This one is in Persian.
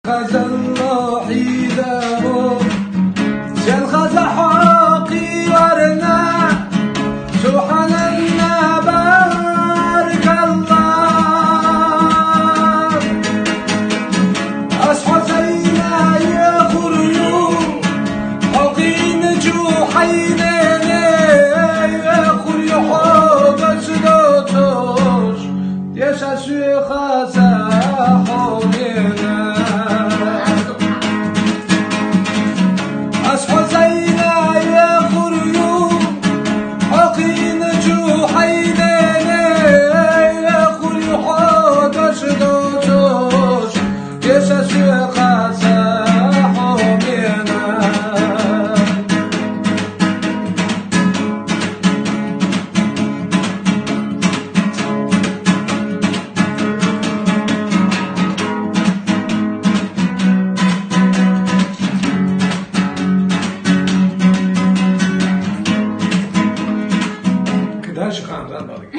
خزن وحيده شل خزن حقي ورنا سبحان الله بارك الله أصحى زينا يخرجوا حقين جوحينا يخرج حق سدوتوش يشاشي خزن حقينا Kıdan şu kandan balık.